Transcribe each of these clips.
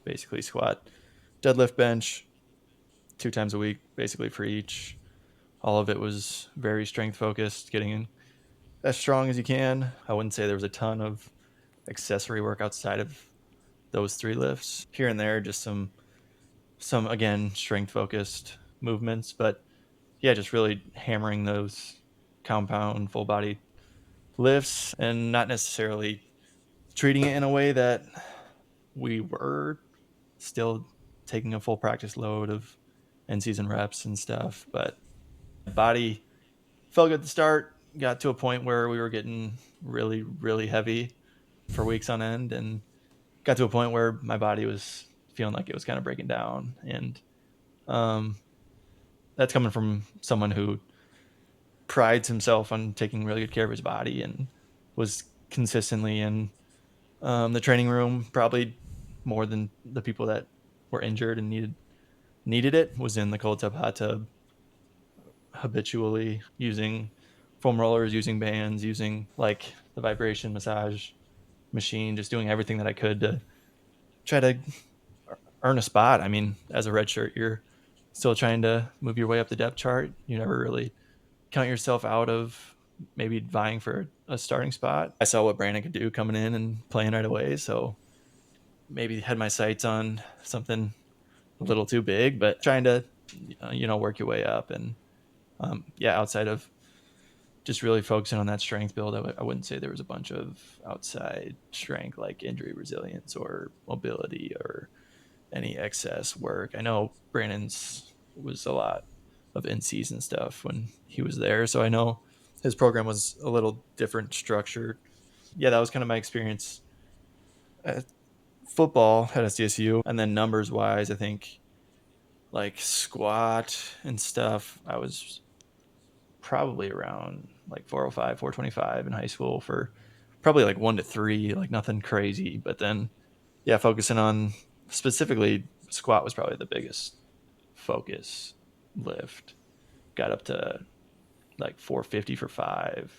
basically squat, deadlift, bench 2 times a week, basically for each. All of it was very strength focused, getting as strong as you can. I wouldn't say there was a ton of accessory work outside of those 3 lifts. Here and there, just some again strength focused movements, but yeah, just really hammering those compound full body lifts and not necessarily treating it in a way that we were still taking a full practice load of in season reps and stuff. But body felt good at the start, got to a point where we were getting really, really heavy for weeks on end, and got to a point where my body was feeling like it was kind of breaking down. And um, that's coming from someone who prides himself on taking really good care of his body and was consistently in the training room, probably more than the people that were injured and needed it, was in the cold tub, hot tub, habitually using foam rollers, using bands, using like the vibration massage machine, just doing everything that I could to try to earn a spot. I mean, as a red shirt, you're still trying to move your way up the depth chart. You never really count yourself out of maybe vying for a starting spot. I saw what Brandon could do coming in and playing right away, so maybe had my sights on something a little too big, but trying to work your way up. And yeah, outside of just really focusing on that strength build, I wouldn't say there was a bunch of outside strength like injury resilience or mobility or any excess work. I know Brandon's was a lot of in-season stuff when he was there, so I know his program was a little different structured. Yeah, that was kind of my experience at football at SDSU. And then numbers wise, I think like squat and stuff, I was probably around like 405, 425 in high school for probably like 1 to 3, like nothing crazy. But then, yeah, focusing on specifically squat was probably the biggest focus lift. Got up to like 450 for 5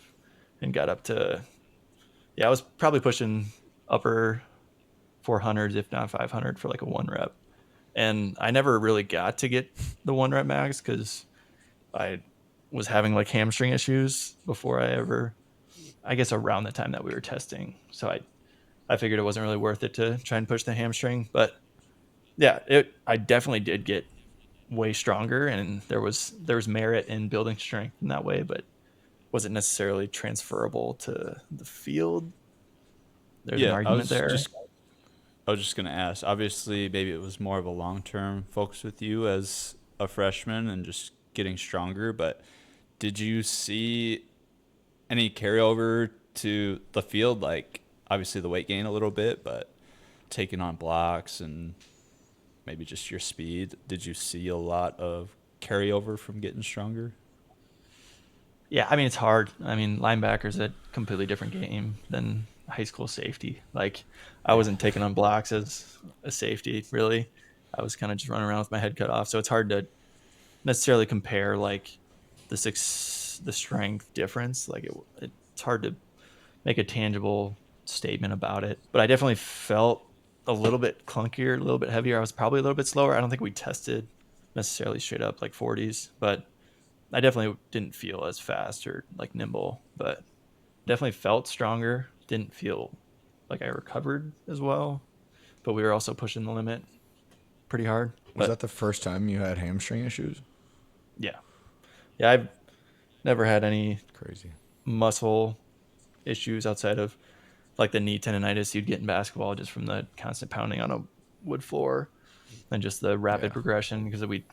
and got up to, yeah, I was probably pushing upper 400s, if not 500 for like a 1 rep. And I never really got to get the 1 rep max because I was having like hamstring issues before I ever, I guess around the time that we were testing. So I figured it wasn't really worth it to try and push the hamstring. But yeah, I definitely did get way stronger, and there was merit in building strength in that way, but wasn't necessarily transferable to the field. There's an Yeah, argument there. I was just gonna ask. Obviously, maybe it was more of a long-term focus with you as a freshman and just getting stronger. But did you see any carryover to the field? Like obviously the weight gain a little bit, but taking on blocks and maybe just your speed. Did you see a lot of carryover from getting stronger? Yeah, I mean it's hard. I mean linebacker's a completely different game than high school safety. Like I Yeah. wasn't taking on blocks as a safety really. I was kind of just running around with my head cut off. So it's hard to necessarily compare like the strength difference. Like it's hard to make a tangible statement about it. But I definitely felt a little bit clunkier, a little bit heavier. I was probably a little bit slower. I don't think we tested necessarily straight up like 40s, but I definitely didn't feel as fast or like nimble, but definitely felt stronger. Didn't feel like I recovered as well, but we were also pushing the limit pretty hard. Was But that the first time you had hamstring issues? yeah, yeah, I've never had any Crazy. muscle issues outside of like the knee tendonitis you'd get in basketball just from the constant pounding on a wood floor and just the rapid Yeah. progression because we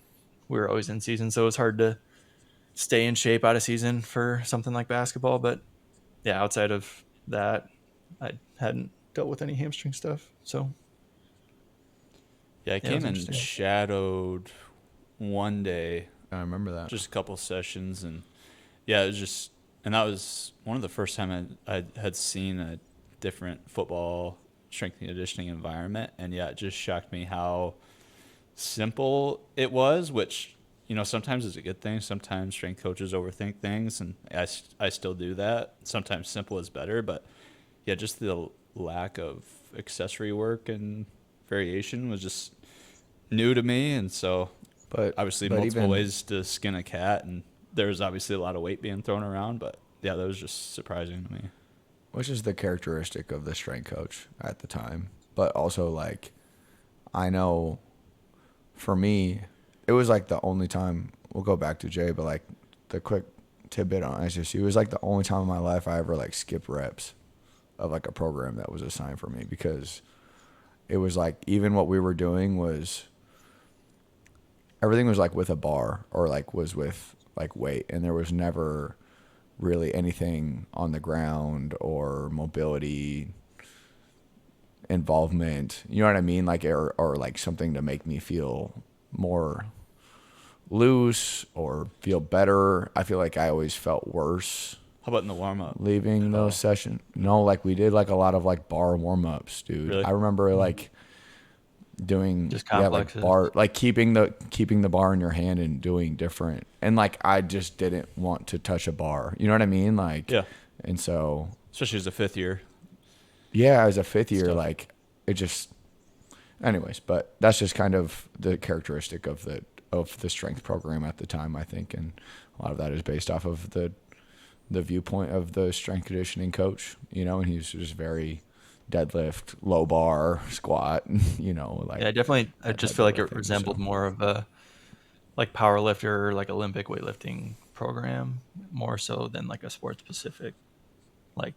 were always in season. So it was hard to stay in shape out of season for something like basketball. But yeah, outside of that, I hadn't dealt with any hamstring stuff. So Yeah, I yeah, it was came and interesting. shadowed one day, I remember that. just a couple sessions, and yeah, it was just, and that was one of the first time I had seen a different football strength and conditioning environment, and yeah, it just shocked me how simple it was, which sometimes is a good thing. Sometimes strength coaches overthink things, and I still do that. Sometimes simple is better, but yeah, just the lack of accessory work and variation was just new to me, and so obviously But multiple even ways to skin a cat, and there's obviously a lot of weight being thrown around, but yeah, that was just surprising to me. which is the characteristic of the strength coach at the time. But also like I know for me, it was like the only time we'll go back to Jay, but like the quick tidbit on SSU was like the only time in my life I ever like skipped reps of like a program that was assigned for me because it was like even what we were doing was everything was like with a bar or like was with like weight and there was never really anything on the ground or mobility involvement, you know what I mean, like or like something to make me feel more loose or feel better. I feel like I always felt worse How about in the warm up leaving at those all? sessions. No, like we did like a lot of like bar warm ups, dude. Really? I remember Mhm. like doing Just yeah like complexes. bar like keeping the bar in your hand and doing different and like I just didn't want to touch a bar, you know what I mean, like, Yeah, and so especially as a fifth year yeah, as a fifth year, stuff. like it just anyways, but that's just kind of the characteristic of the strength program at the time, I think, and a lot of that is based off of the viewpoint of the strength conditioning coach, you know, and he's just very deadlift, low bar, squat, you know, like Yeah, definitely. I that just type feel of like a it thing. resembled So more of a like power lifter, like Olympic weightlifting program, more so than like a sports specific, like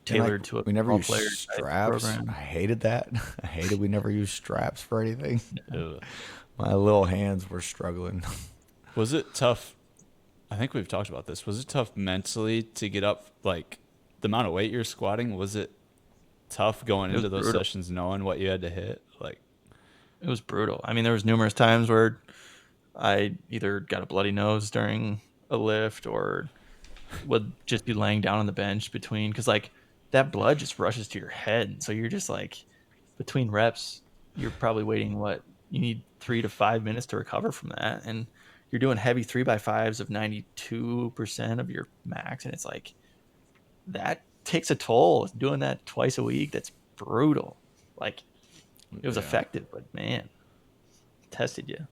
and like tailored to a we never football used player type straps. I program. hated that. I hated we never used straps for anything. Ew. My little hands were struggling. Was it tough? I think we've talked about this. Was it tough mentally to get up, like the amount of weight you're squatting? Was it tough going It was into those brutal. sessions knowing what you had to hit? Like, It was brutal. I mean, there was numerous times where I either got a bloody nose during a lift or would just be laying down on the bench between because like that blood just rushes to your head. So you're just like between reps, you're probably waiting what you need 3 to 5 minutes to recover from that. And you're doing heavy 3x5s of 92% of your max. And it's like that takes a toll. Doing that twice a week, that's brutal. Like it was Yeah. effective, but man, tested you.